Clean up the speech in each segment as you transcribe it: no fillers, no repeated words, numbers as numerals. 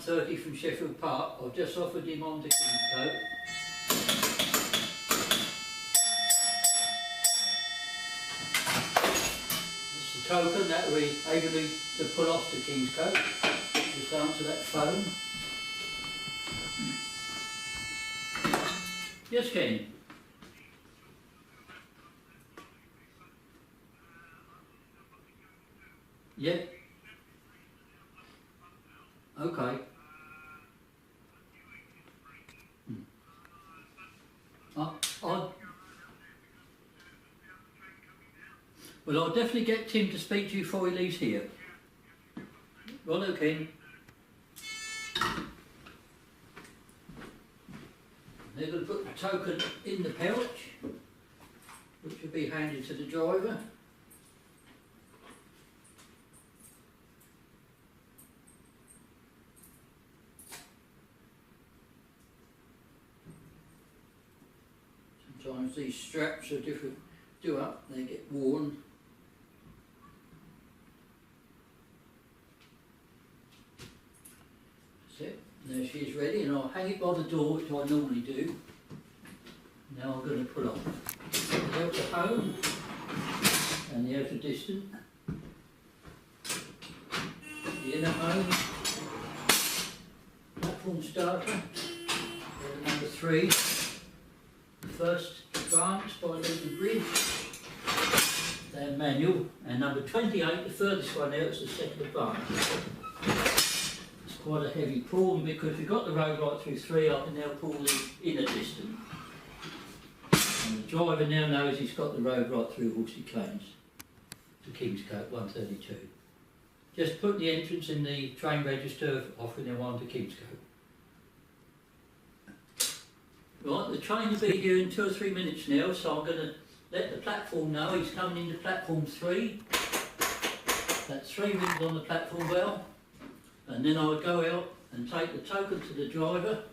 1:30 from Sheffield Park. I've just offered him on to Kingscote. It's the token that we able to pull off to Kingscote. Just answer that phone. Yes, Ken. Yeah. Okay. Well, I'll definitely get Tim to speak to you before he leaves here. Righto, Ken. They're going to put the token in the pouch, which will be handed to the driver. Sometimes these straps are different, they get worn. That's it. There she is ready, and I'll hang it by the door, which I normally do. Now I'm going to pull off the outer home and the outer distant, the inner home, platform starter, number 3, the first advance by leading bridge, then manual, and number 28, the furthest one out, is the second advance. Quite a heavy pull, and because we've got the road right through 3, I can now pull the inner distance. And the driver now knows he's got the road right through Horsted Plains to Kingscote 132. Just put the entrance in the train register offering them on to Kingscote. Right, the train will be here in 2 or 3 minutes now, so I'm going to let the platform know he's coming into platform 3. That's 3 rings on the platform bell. And then I would go out and take the token to the driver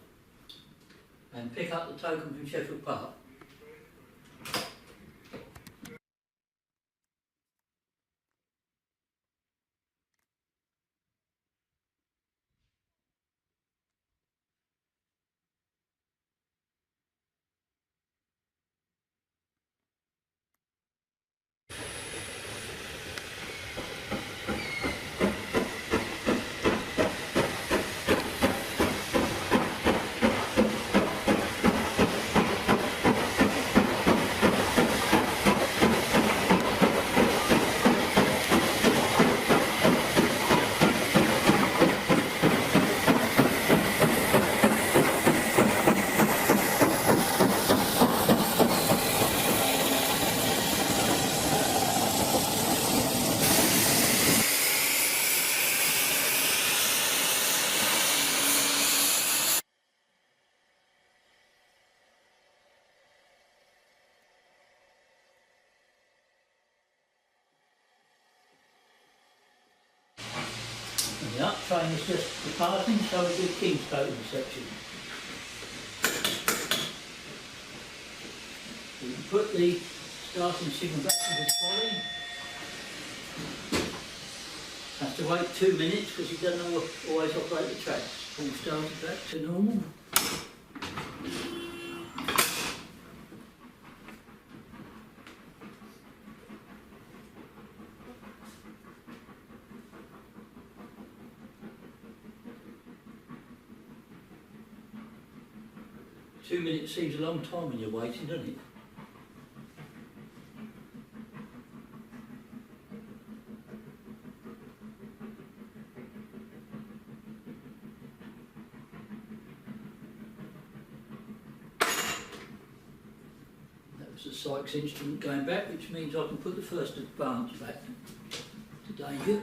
and pick up the token from Sheffield Park. And the up train is just departing, so we do Kingscote intersection. We can put the starting signal back to the trolley. Have to wait 2 minutes because he doesn't always operate the tracks. All started back to normal. Two minutes seems a long time when you're waiting, doesn't it? That was the Sykes instrument going back, which means I can put the first advance back to danger.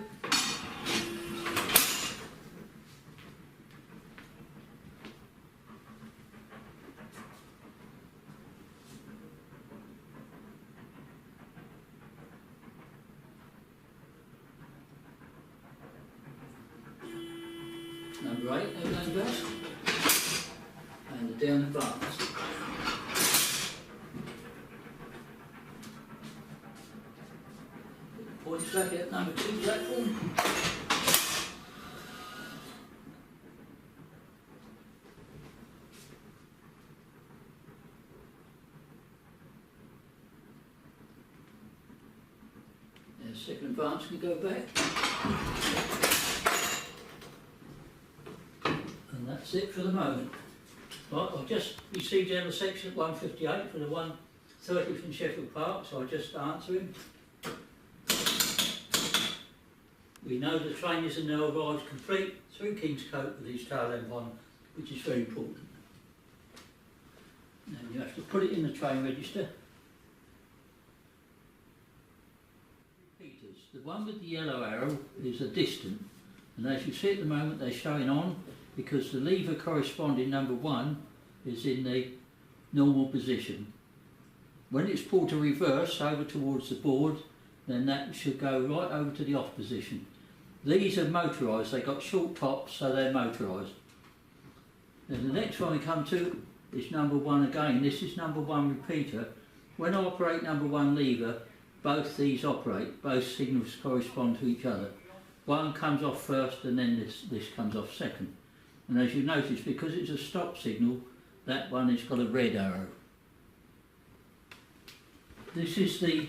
Number 8, no going back, and the down advance. Points back at number 2 platform. second advance can go back. And that's it for the moment. Right, I've just received the other section at 1:58 for the 1:30 from Sheffield Park, so I'll just answer him. We know the train is now arrived complete through Kingscote with his tail lamp on, which is very important. Now you have to put it in the train register. Repeaters. The one with the yellow arrow is a distant, and as you see at the moment they're showing on because the lever corresponding number 1 is in the normal position. When it's pulled to reverse over towards the board, then that should go right over to the off position. These are motorised, they've got short tops, so they're motorised. Then the next one we come to is number 1 again. This is number 1 repeater. When I operate number 1 lever, both these operate, both signals correspond to each other. One comes off first and then this comes off second. And as you notice, because it's a stop signal, that one has got a red arrow. This is the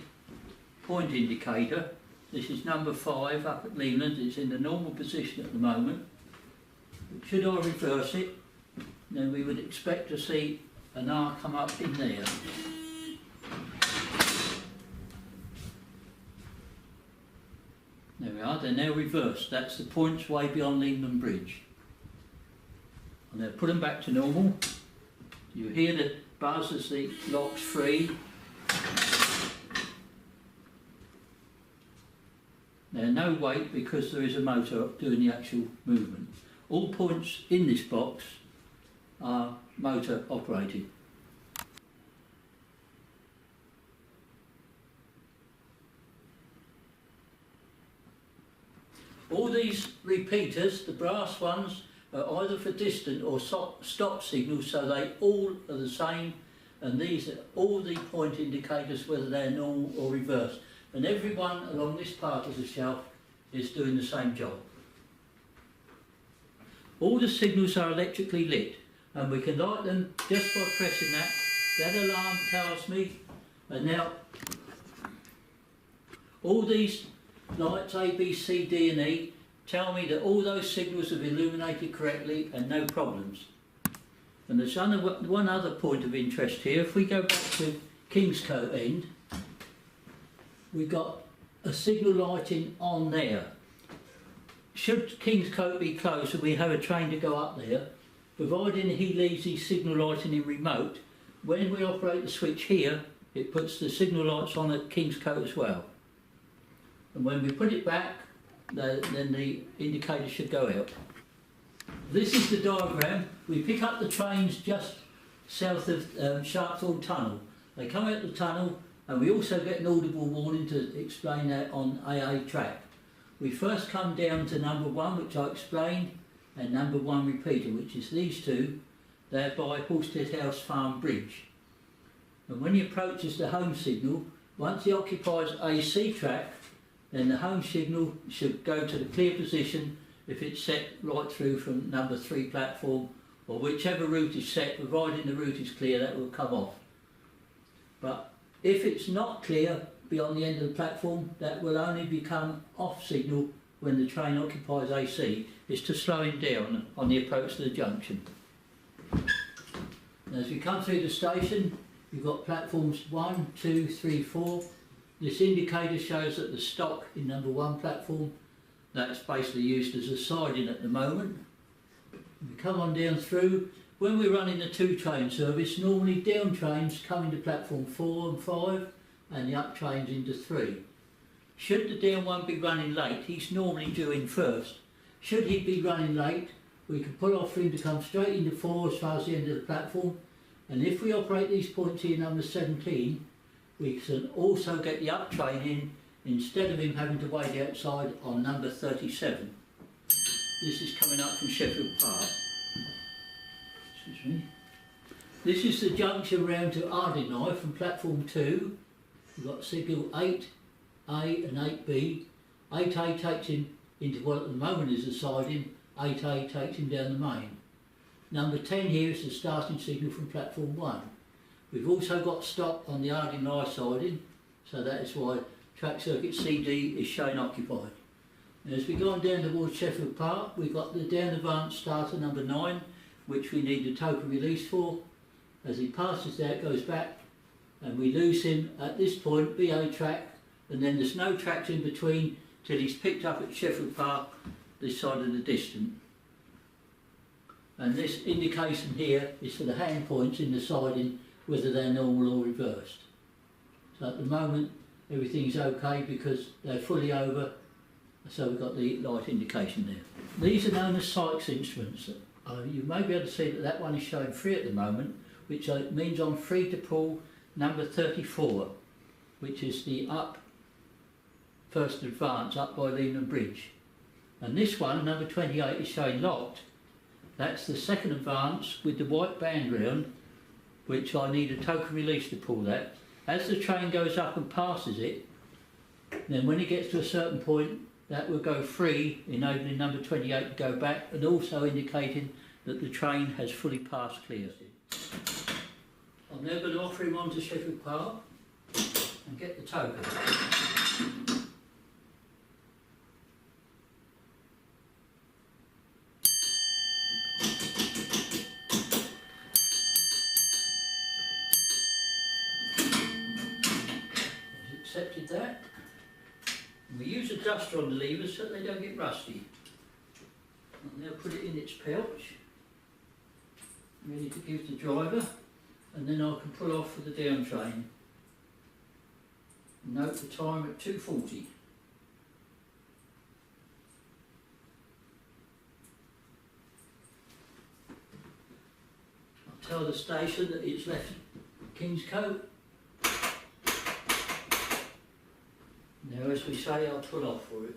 point indicator. This is number 5 up at Leland. It's in the normal position at the moment. Should I reverse it, then we would expect to see an R come up in there. There we are, they're now reversed. That's the points way beyond Leland Bridge. And they'll put them back to normal. You hear the buzz as the lock's free. Now no weight because there is a motor doing the actual movement. All points in this box are motor operated. All these repeaters, the brass ones, are either for distant or stop signals, so they all are the same, and these are all the point indicators, whether they're normal or reverse. And every one along this part of the shelf is doing the same job. All the signals are electrically lit, and we can light them just by pressing that. That alarm tells me, and now all these lights A, B, C, D and E tell me that all those signals have illuminated correctly and no problems. And there's one other point of interest here. If we go back to Kingscote end, we've got a signal lighting on there. Should Kingscote be closed and we have a train to go up there, providing he leaves his signal lighting in remote, when we operate the switch here, it puts the signal lights on at Kingscote as well. And when we put it back, then the indicator should go out. This is the diagram. We pick up the trains just south of Sharpthorne Tunnel. They come out the tunnel, and we also get an audible warning to explain that on AA track. We first come down to number 1, which I explained, and number 1 repeater, which is these two. They're by Horsted House Farm Bridge. And when he approaches the home signal, once he occupies AC track, then the home signal should go to the clear position if it's set right through from number 3 platform, or whichever route is set, providing the route is clear, that will come off. But if it's not clear beyond the end of the platform, that will only become off signal when the train occupies AC. It's to slow him down on the approach to the junction. And as we come through the station, you've got platforms 1, 2, 3, 4. This indicator shows that the stock in number 1 platform, that's basically used as a siding at the moment. We come on down through. When we're running the 2 train service, normally down trains come into platform 4 and 5 and the up trains into 3. Should the down one be running late, he's normally due in first. Should he be running late, we can pull off for him to come straight into 4 as far as the end of the platform. And if we operate these points here, number 17, we can also get the up train in instead of him having to wait outside on number 37. This is coming up from Sheffield Park. Excuse me. This is the junction round to Ardingly from platform 2. We've got signal 8A and 8B. 8A takes him into what at the moment is a siding. 8A takes him down the main. Number 10 here is the starting signal from platform 1. We've also got stop on the Ardingly siding, so that is why track circuit CD is shown occupied. And as we go on down towards Sheffield Park, we've got the down advance starter number 9, which we need the token release for. As he passes there, it goes back, and we lose him at this point, BA track, and then there's no tracks in between till he's picked up at Sheffield Park, this side of the distance. And this indication here is for the hand points in the siding, whether they're normal or reversed. So at the moment, everything's okay because they're fully over, so we've got the light indication there. These are known as Sykes instruments. You may be able to see that that one is showing free at the moment, which means I'm free to pull number 34, which is the up first advance up by Lehman Bridge. And this one, number 28, is showing locked. That's the second advance with the white band round, which I need a token release to pull that. As the train goes up and passes it, then when it gets to a certain point, that will go free, enabling number 28 to go back, and also indicating that the train has fully passed clear. I'm now going to offer him on to Sheffield Park and get the token. He's accepted that. And we use a duster on the levers so they don't get rusty. I'll now put it in its pouch, ready to give the driver, and then I can pull off for the down train. Note the time at 2:40. I'll tell the station that it's left Kingscote. Now, as we say, I'll pull off for it.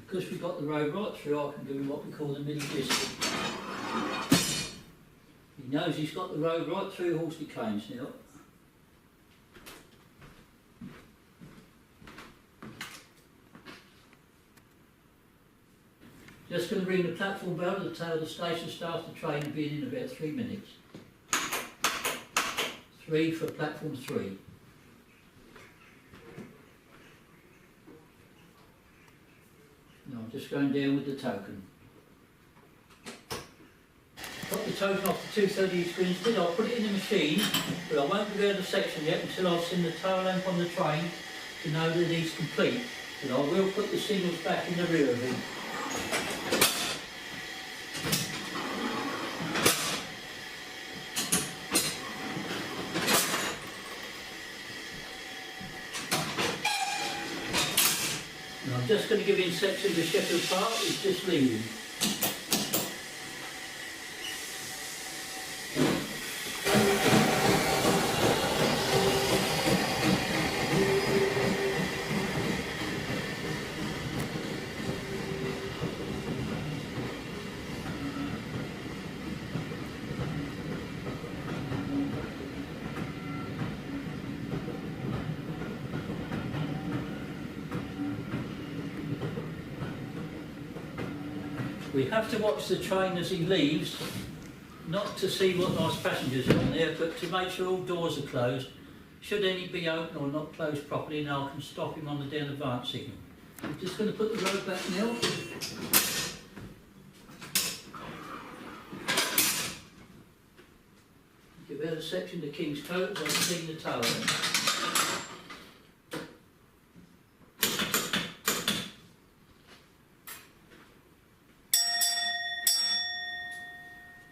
Because we've got the road right through, I can do what we call the middle distance. He knows he's got the road right through Horsted Canes now. Just going to ring the platform bell to tell the station staff the train will be in about 3 minutes. 3 for platform 3. Now I'm just going down with the token. Got the token off the 230 screen still. I'll put it in the machine, but I won't reveal the section yet until I've seen the tail lamp on the train to know that he's complete. But I will put the signals back in the rear of him. And I'm just going to give him section to Sheffield Park. He's just leaving. We have to watch the train as he leaves, not to see what nice passengers are on there, but to make sure all doors are closed. Should any be open or not closed properly, now I can stop him on the down advance signal. I'm just going to put the road back now. Give out a section to Kingscote as I've seen the tower.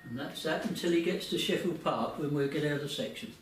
And that's that until he gets to Sheffield Park when we'll get out of the section.